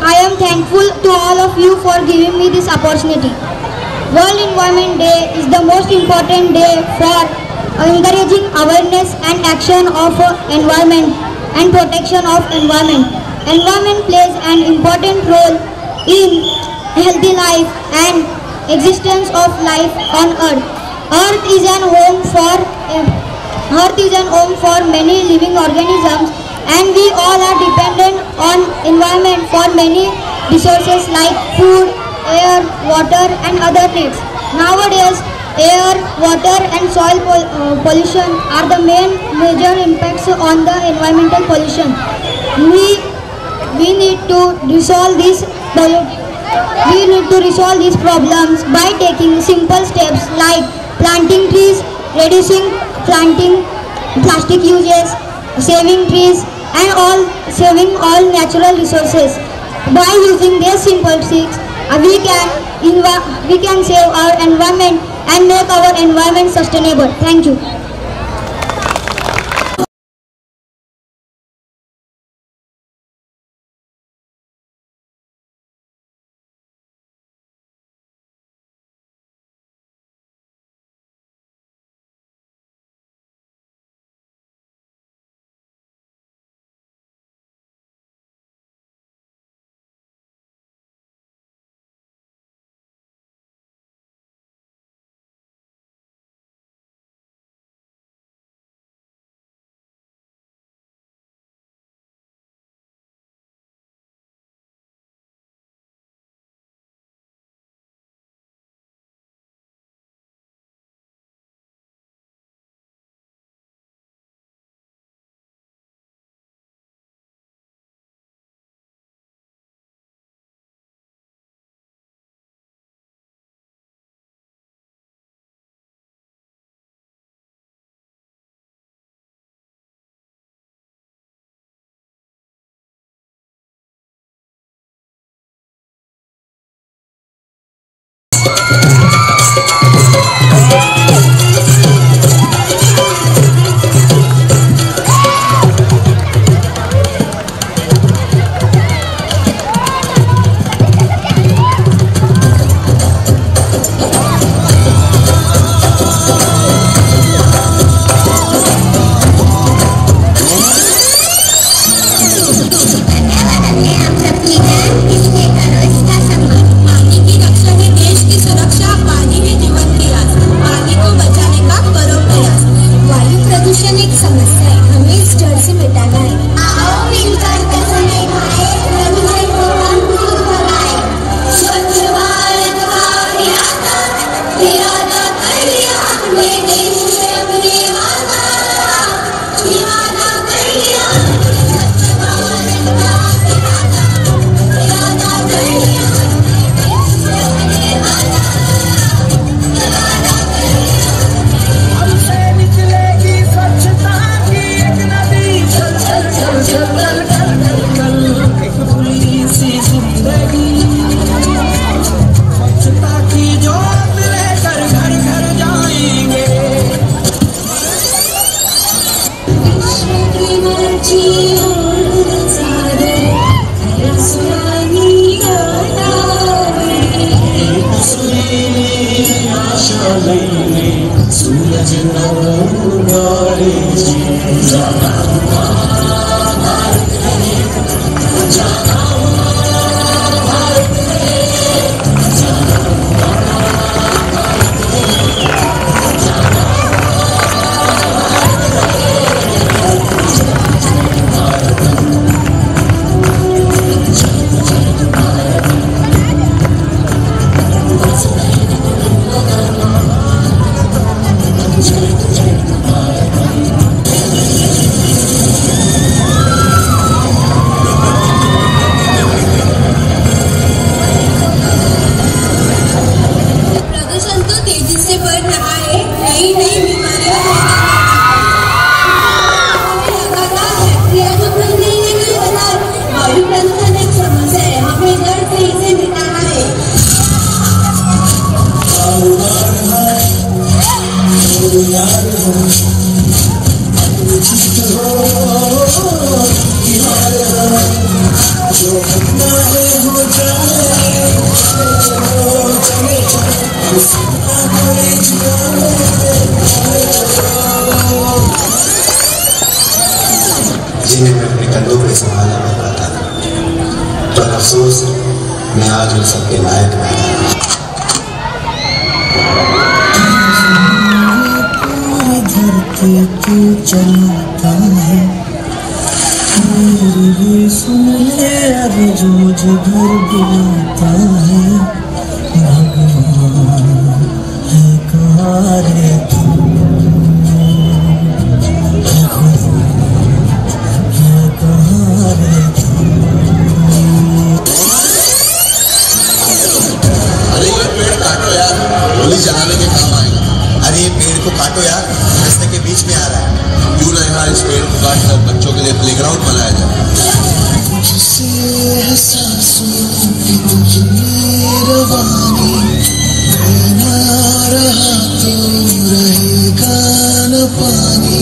M: I am thankful to all of you for giving me this opportunity. World Environment Day is the most important day for encouraging awareness and action of environment and protection of environment. Environment plays an important role in healthy life and existence of life on Earth. Earth is an home for many living organisms, and we all are dependent on environment for many resources like food, air, water and other needs. Nowadays, air, water and soil pollution are the major impacts on the environmental pollution. We need to resolve these problems by taking simple steps like planting trees, reducing planting plastic uses, saving trees and saving all natural resources. By using these simple tricks, we can save our environment and make our environment sustainable. Thank you.
K: लईने सूरज नवगाळे
N: जिन्हें मैं अपने कंधों पे संभाला नहीं पाता था, पर अफसोस मैं आज उन सबके लायक नहीं था। धरती तू चलाता है, मेरी सुन ले अब जो जिधर बुलाता है, भगवान है कहाँ रे तू, है खुदा है कहाँ रे तू।
O: अरे ये पेड़ काटो यार, होली जलाने के काम आएगा।
N: अरे ये पेड़ को काटो यार, रास्ते के बीच में आ रहा है।
O: क्यों ना यहाँ इस पेड़ को काटकर बच्चों के लिए प्लेग्राउंड बनाया जाए।
K: मुझसे एहसासों की तुझे रवानी, रहना रहा तो रहेगा न पानी।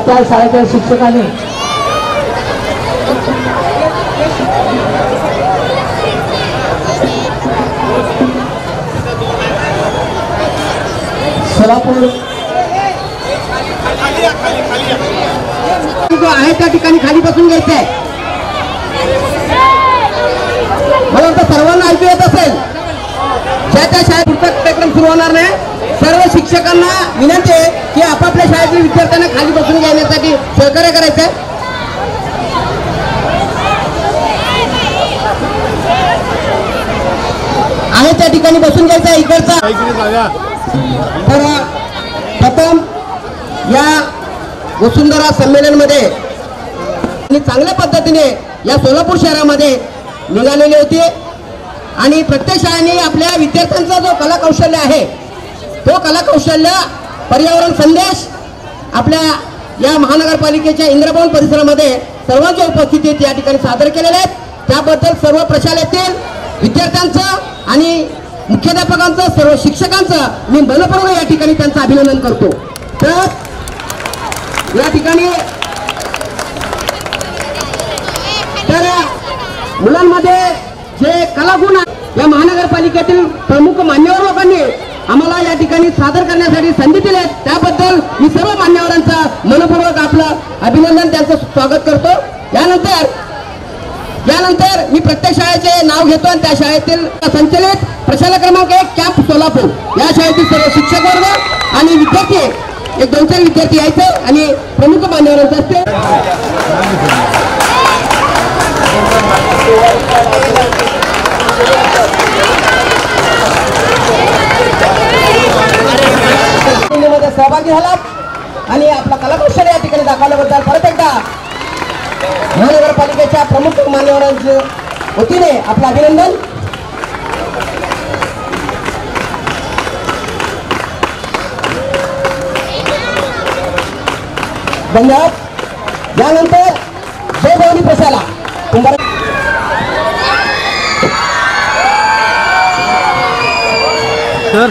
H: त्या शाळेच्या शिक्षकांनी सोलापूर जो आहे त्या ठिकाणी खाली बसून घ्यायचं आहे. मला वाटतं सर्वांना ऐकू येत असेल. ज्या त्या शाळेत पुढचा कार्यक्रम सुरू होणार नाही. सर्व शिक्षकांना विनंती आहे की आपापल्या शाळेतील विद्यार्थ्यांना खाली बसून घेण्यासाठी सहकार्य करायचं आहे. त्या ठिकाणी बसून घ्यायचं आहे इकडचा. तर प्रथम या वसुंधरा संमेलनमध्ये आणि चांगल्या पद्धतीने या सोलापूर शहरामध्ये निघालेली होती आणि प्रत्येक शाळेने आपल्या विद्यार्थ्यांचा जो कला कौशल्य आहे तो कला कौशल्य पर्यावरण संदेश आपल्या या महानगरपालिकेच्या इंद्रभवन परिसरामध्ये सर्वांच्या उपस्थितीत या ठिकाणी सादर केलेले आहेत. त्याबद्दल सर्व प्रशालेतील विद्यार्थ्यांचं आणि मुख्याध्यापकांचं सर्व शिक्षकांचं मी मनपूर्वक या ठिकाणी त्यांचं अभिनंदन करतो. तर या ठिकाणी तर मुलांमध्ये जे कलागुण या महानगरपालिकेतील प्रमुख मान्यवर लोकांनी आम्हाला या ठिकाणी सादर करण्यासाठी संधी दिली आहे त्याबद्दल मी सर्व मान्यवरांचं मनपूर्वक आपलं अभिनंदन त्यांचं स्वागत करतो. यानंतर मी प्रत्येक शाळेचे नाव घेतो आणि त्या शाळेतील संचलित प्रशाला क्रमांक 1 कॅम्प सोलापूर या शाळेतील सर्व शिक्षक वर्ग आणि विद्यार्थी एक 2-4 विद्यार्थी यायचे आणि प्रमुख मान्यवरांचं असते. मध्ये सहभागी झालात आणि आपला कलाकौशल्य या ठिकाणी दाखवल्याबद्दल परत एकदा महानगरपालिकेच्या प्रमुख मान्यवरांच्या वतीने आपलं अभिनंदन. धन्यवाद. यानंतर जय भवानी प्रशाला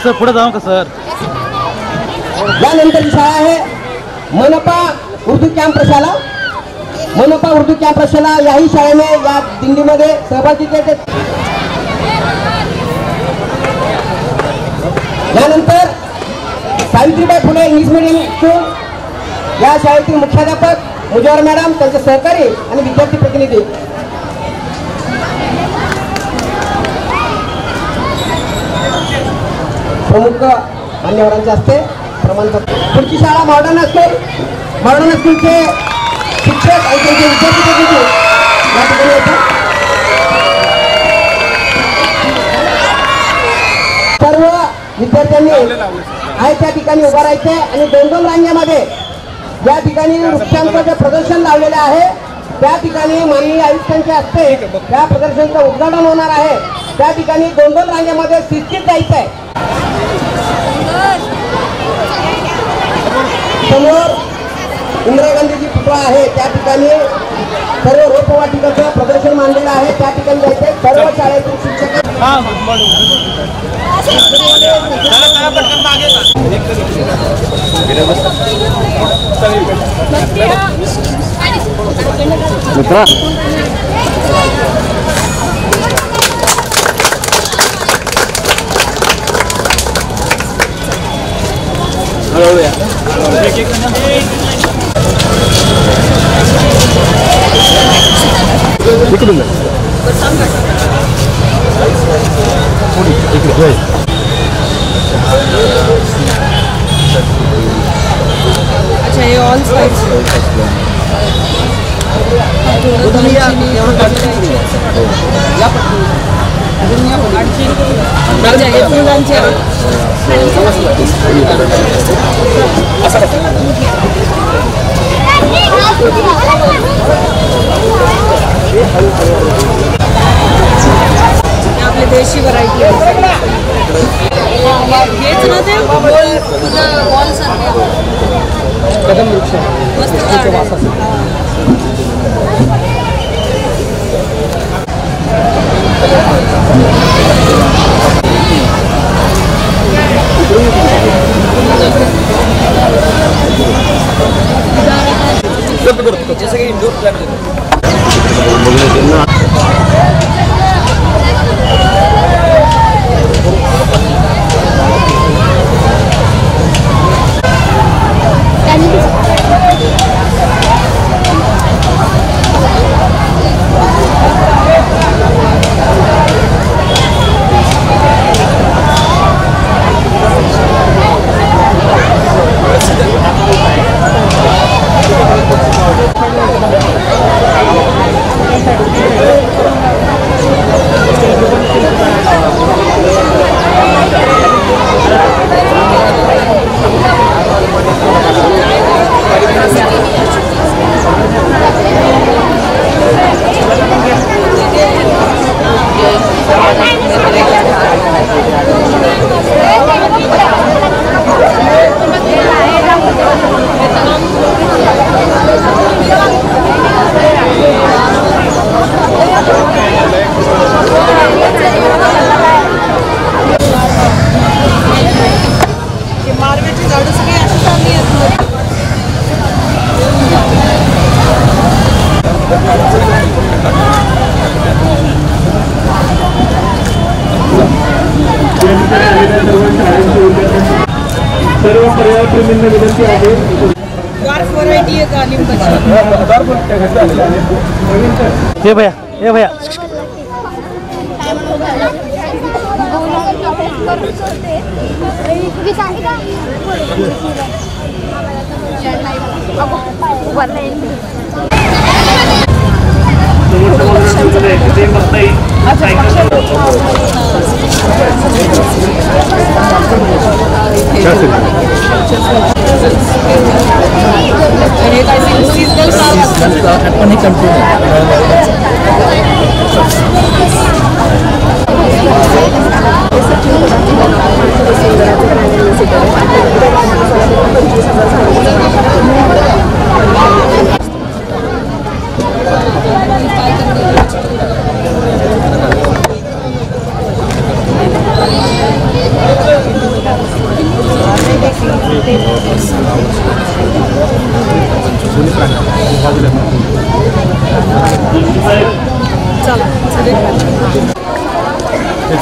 P: सर पुढे जाऊ का सर.
H: यानंतर शाळा आहे मनपा उर्दू कॅम्प प्रशाला. मनपा उर्दू कॅम्प प्रशाला याही शाळेने या दिंडीमध्ये सहभागी केले. यानंतर Savitribai Phule English medium school या शाळेतील मुख्याध्यापक मुजवर मॅडम, त्यांचे सहकारी आणि विद्यार्थी प्रतिनिधी. प्रमुख मान्यवरांचे हस्ते प्रमाणपत्र. पुढची शाळा मॉडर्न स्कूलचे शिक्षक आणि त्यांचे विद्यार्थी प्रतिनिधी या ठिकाणी येतात. सर्व विद्यार्थ्यांनी आहे त्या ठिकाणी उभा राहायचे आणि 2-2 रांगेमध्ये या ठिकाणी वृक्षांचं जे प्रदर्शन लावलेले आहे त्या ठिकाणी माननीय आयुक्तांच्या हस्ते त्या प्रदर्शनाचं उद्घाटन होणार आहे. त्या ठिकाणी 2-2 रांगेमध्ये शिस्तीत जायचं आहे. समोर इंदिरा गांधीजी पुतळा आहे त्या ठिकाणी सर्व रोपवाटिकाचं प्रदर्शन मांडलेलं आहे. त्या ठिकाणी जायचे सर्व शाळेतील शिक्षक.
J: अच्छा ये ऑल साइड्स आपले देशी व्हरायटी हेच ना ते बॉल बॉल सारखे कदम वृक्ष मस्त. जैसे कि इंडोर प्लांट
A: सर्व पर्यावरणप्रेमींना विनंती आहे.
J: डार्क व्हरायटी आहे लिंबाची.
P: हे भैया हे भैया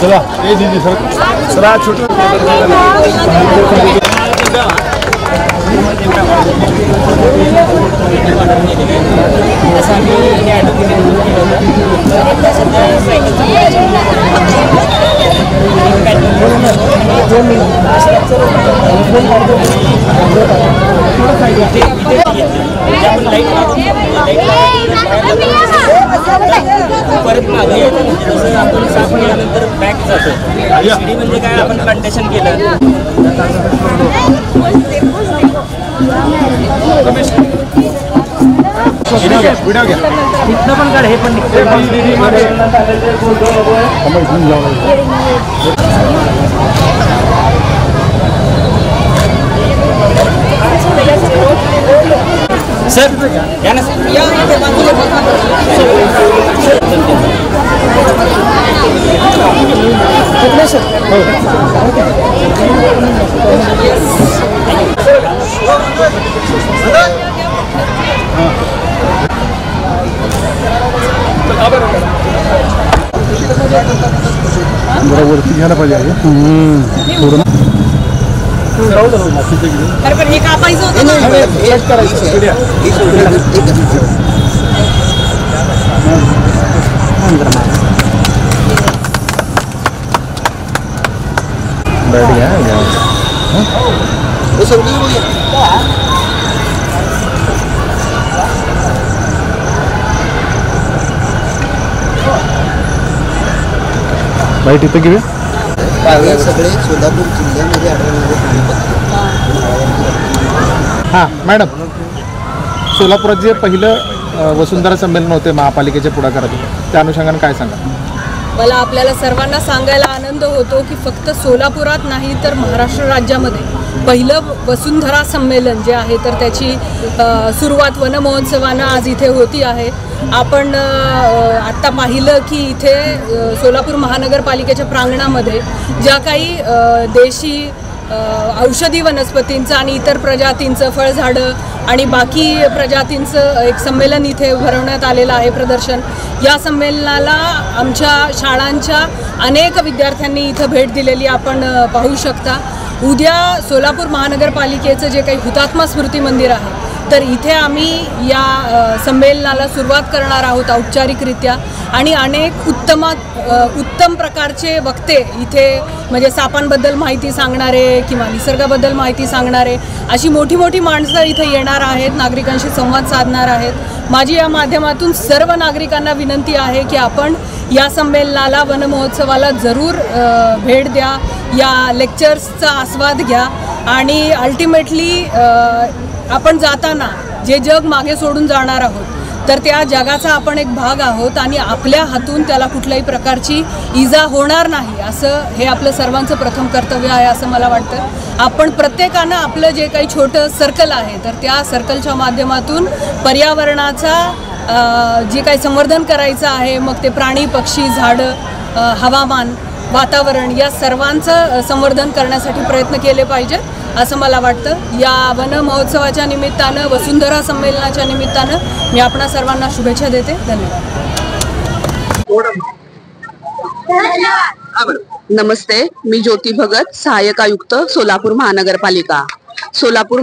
C: चला ये दीदी सर छोटा
B: परत मागे जसं आपण साफ केल्यानंतर बॅक जातो शिडी म्हणजे काय आपण प्लांटेशन केलं इथनं पण काढ हे पण सर या ना
C: जरा वरती घ्यायला पाहिजे
J: हे कापायचं होतं
C: बाईट इथं घेऊया
H: सगळे सोलापूर जिल्ह्यामध्ये आढळणारे
C: हां मॅडम सोलापुरात जे पहिलं वसुंधरा संमेलन होते महापालिकेच्या पुढाकारातून त्या अनुषंगाने काय सांगा
J: मला आपल्याला सर्वांना सांगायला आनंद होतो की फक्त सोलापुरात नाही तर महाराष्ट्र राज्यामध्ये पहिलं वसुंधरा संमेलन जे आहे तर त्याची सुरुवात वन महोत्सवानं आज इथे होती आहे. आपण आत्ता पाहिलं की इथे सोलापूर महानगरपालिकेच्या प्रांगणामध्ये ज्या काही देशी औषधी वनस्पतींचं आणि इतर प्रजातींचं फळझाडं आणि बाकी प्रजातींचं एक संमेलन इथे भरवण्यात आलेलं आहे प्रदर्शन. या संमेलनाला आमच्या शाळांच्या अनेक विद्यार्थ्यांनी इथं भेट दिलेली आपण पाहू शकता. उद्या सोलापूर महानगरपालिकेचं जे काही हुतात्मा स्मृती मंदिर आहे तर इथे आम्ही या संमेलनाला सुरुवात करणार आहोत औपचारिकरित्या आणि अनेक उत्तम प्रकारचे वक्ते इथे म्हणजे सापांबद्दल माहिती सांगणारे किंवा निसर्गाबद्दल माहिती सांगणारे अशी मोठी मोठी माणसं इथे येणार आहेत, नागरिकांशी संवाद साधणार आहेत. माझी या माध्यमातून सर्व नागरिकांना विनंती आहे की आपण या संमेलनाला वन महोत्सवाला जरूर भेट द्या, या लेक्चर्सचा आस्वाद घ्या आणि अल्टिमेटली आपण जाताना जे जग मागे सोडून जाणार आहोत तर त्या जगाचा आपण एक भाग आहोत आणि आपल्या हातून त्याला कुठल्याही प्रकारची इजा होणार नाही असं हे आपलं सर्वांचं प्रथम कर्तव्य आहे असं मला वाटतं. आपण प्रत्येकानं आपलं जे काही छोटं सर्कल आहे तर त्या सर्कलच्या माध्यमातून पर्यावरणाचा जे काही संवर्धन करायचं आहे मग ते प्राणी पक्षी झाडं हवामान वातावरण या सर्वांचं संवर्धन करण्यासाठी प्रयत्न केले पाहिजेत असं मला वाटतं. या वन महोत्सवाच्या निमित्तानं वसुंधरा संमेलनाच्या निमित्तानं मी आपणा सर्वांना शुभेच्छा देते.
Q: धन्यवाद. नमस्ते, मी ज्योती भगत, सहाय्यक आयुक्त सोलापूर महानगरपालिका. सोलापूर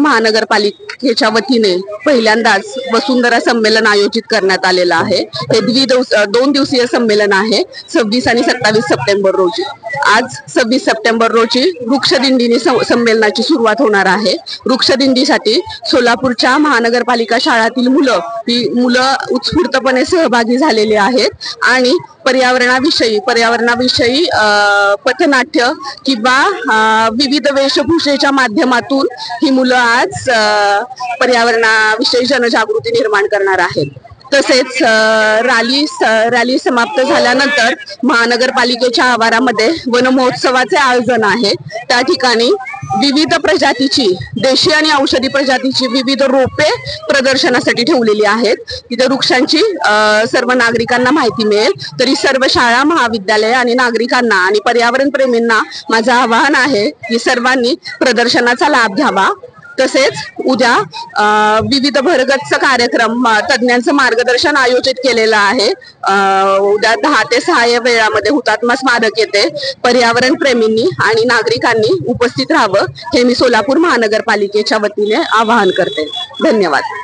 Q: महानगरपालिकेच्या वतीने पहिल्यांदाच वसुंधरा संमेलन आयोजित करण्यात आलेलं आहे. हे 2 दिवसीय संमेलन आहे 26 आणि 27 सप्टेंबर रोजी. आज 26 सप्टेंबर रोजी वृक्षदिंडीने संमेलनाची सुरुवात होणार आहे. वृक्षदिंडीसाठी सोलापूरच्या महानगरपालिका शाळातील मुलं उत्स्फूर्तपणे सहभागी झालेले आहेत आणि पर्यावरणाविषयी पथनाट्य किंवा विविध वेशभूषेच्या माध्यमातून ही मुलं आज पर्यावरणाविषयी जनजागृती निर्माण करणार आहेत. तसेच रॅली समाप्त झाल्यानंतर महानगरपालिकेच्या आवारामध्ये वन महोत्सवाचे आयोजन आहे. त्या ठिकाणी विविध प्रजातीची देशी आणि औषधी प्रजातीची विविध रोपे प्रदर्शनासाठी ठेवलेली आहेत. तिथे वृक्षांची सर्व नागरिकांना माहिती मिळेल. तरी सर्व शाळा महाविद्यालय आणि नागरिकांना आणि पर्यावरण प्रेमींना माझं आवाहन आहे की सर्वांनी प्रदर्शनाचा लाभ घ्यावा. तसेच उद्या विविध भरगच्च कार्यक्रम तज्ञांचं मार्गदर्शन आयोजित केलेलं आहे. उद्या 10 ते 6 या वेळामध्ये हुतात्मा स्मारक येथे पर्यावरण प्रेमींनी आणि नागरिकांनी उपस्थित राहावं हे मी सोलापूर महानगरपालिकेच्या वतीने आवाहन करते. धन्यवाद.